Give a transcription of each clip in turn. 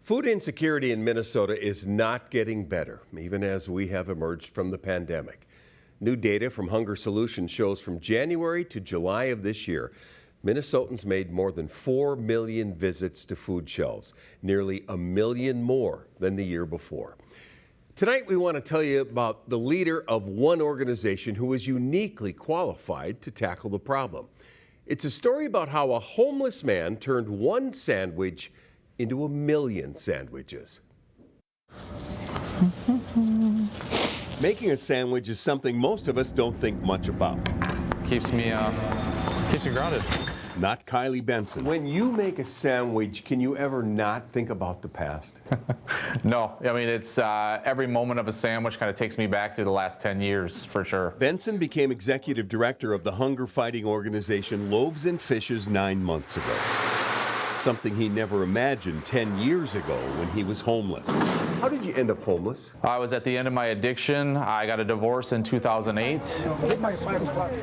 Food insecurity in Minnesota is not getting better, even as we have emerged from the pandemic. New data from Hunger Solutions shows from January to July of this year, Minnesotans made more than 4 million visits to food shelves, nearly 1 million more than the year before. Tonight, we want to tell you about the leader of one organization who is uniquely qualified to tackle the problem. It's a story about how a homeless man turned one sandwich into 1 million sandwiches. Making a sandwich is something most of us don't think much about. Keeps me grounded. Not Kylie Benson. When you make a sandwich, can you ever not think about the past? No, I mean, it's every moment of a sandwich kind of takes me back through the last 10 years, for sure. Benson became executive director of the hunger-fighting organization Loaves and Fishes 9 months ago. Something he never imagined 10 years ago when he was homeless. How did you end up homeless? I was at the end of my addiction. I got a divorce in 2008.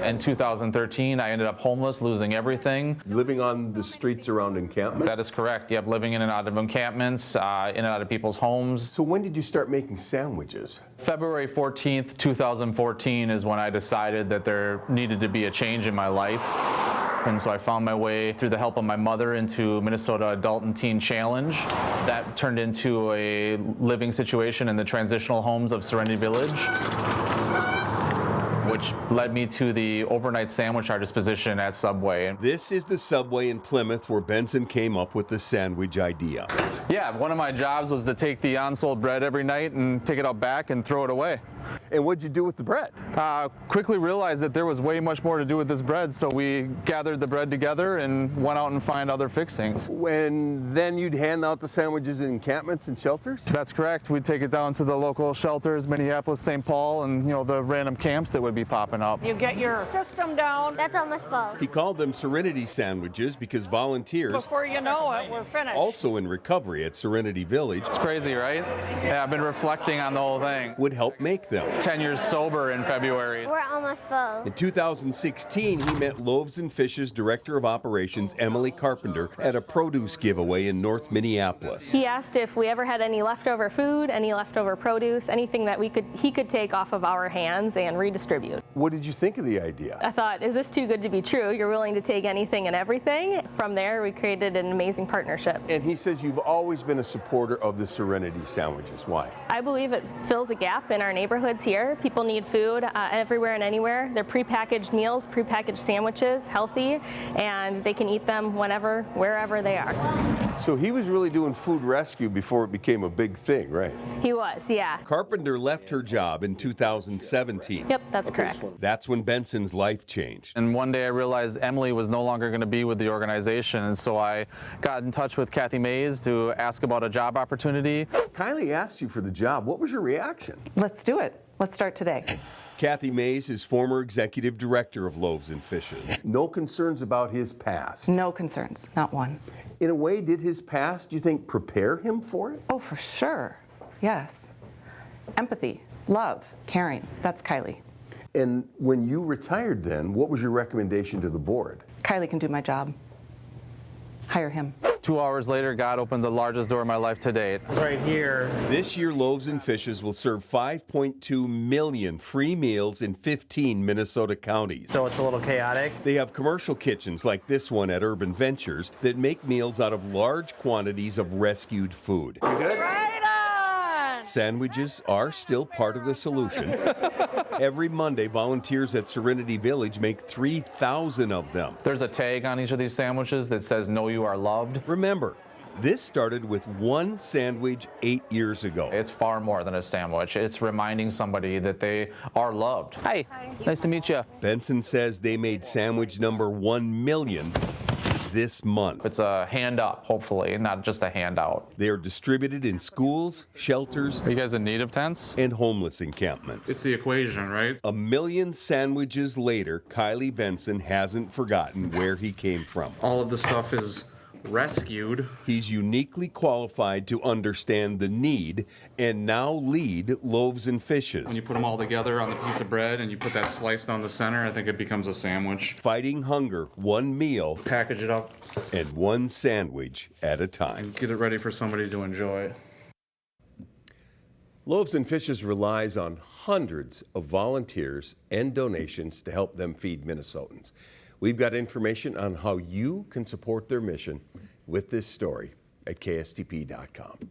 In 2013, I ended up homeless, losing everything. Living on the streets around encampments? That is correct. Yep, living in and out of encampments, in and out of people's homes. So when did you start making sandwiches? February 14th, 2014 is when I decided that there needed to be a change in my life. And so I found my way, through the help of my mother, into Minnesota Adult and Teen Challenge. That turned into a living situation in the transitional homes of Serenity Village, which led me to the overnight sandwich artist position at Subway. This is the Subway in Plymouth where Benson came up with the sandwich idea. Yeah, one of my jobs was to take the unsold bread every night and take it out back and throw it away. And what'd you do with the bread? Quickly realized that there was way much more to do with this bread, so we gathered the bread together and went out and find other fixings. And then you'd hand out the sandwiches in encampments and shelters? That's correct. We'd take it down to the local shelters, Minneapolis, St. Paul, and the random camps that would be popping up. You get your system down. That's almost full. He called them Serenity sandwiches because volunteers, Before you know it, we're finished. also in recovery at Serenity Village, It's crazy, right? Yeah, I've been reflecting on the whole thing. would help make them. 10 years sober in February. We're almost full. In 2016, he met Loaves and Fishes Director of Operations Emily Carpenter at a produce giveaway in North Minneapolis. He asked if we ever had any leftover food, any leftover produce, anything that he could take off of our hands and redistribute. What did you think of the idea? I thought, is this too good to be true? You're willing to take anything and everything? From there, we created an amazing partnership. And he says you've always been a supporter of the Serenity sandwiches. Why? I believe it fills a gap in our neighborhoods here. People need food everywhere and anywhere. They're prepackaged meals, prepackaged sandwiches, healthy, and they can eat them whenever, wherever they are. So he was really doing food rescue before it became a big thing, right? He was, yeah. Carpenter left her job in 2017. Yep, that's correct. That's when Benson's life changed. And one day I realized Emily was no longer going to be with the organization, and so I got in touch with Kathy Mays to ask about a job opportunity. Kylie asked you for the job. What was your reaction? Let's do it. Let's start today. Kathy Mays is former executive director of Loaves and Fishes. No concerns about his past. No concerns, not one. In a way, did his past, do you think, prepare him for it? Oh, for sure. Yes. Empathy, love, caring. That's Kylie. And when you retired then, what was your recommendation to the board? Kylie can do my job. Hire him. 2 hours later, God opened the largest door of my life to date. Right here. This year, Loaves and Fishes will serve 5.2 million free meals in 15 Minnesota counties. So it's a little chaotic. They have commercial kitchens like this one at Urban Ventures that make meals out of large quantities of rescued food. You good? Right on! Sandwiches are still part of the solution. Every Monday, volunteers at Serenity Village make 3,000 of them. There's a tag on each of these sandwiches that says, "Know you are loved." Remember, this started with one sandwich 8 years ago. It's far more than a sandwich. It's reminding somebody that they are loved. Hi. Nice to meet you. Benson says they made sandwich number 1 million this month. It's a hand up, hopefully, not just a handout. They are distributed in schools, shelters, Are you guys in need of tents? and homeless encampments. It's the equation, right? 1 million sandwiches later, Kylie Benson hasn't forgotten where he came from. All of the stuff is rescued. He's uniquely qualified to understand the need and now lead Loaves and Fishes. When you put them all together on the piece of bread and you put that slice down the center, I think it becomes a sandwich. Fighting hunger one meal Package it up and one sandwich at a time. and get it ready for somebody to enjoy. Loaves and Fishes relies on hundreds of volunteers and donations to help them feed Minnesotans. We've got information on how you can support their mission with this story at KSTP.com.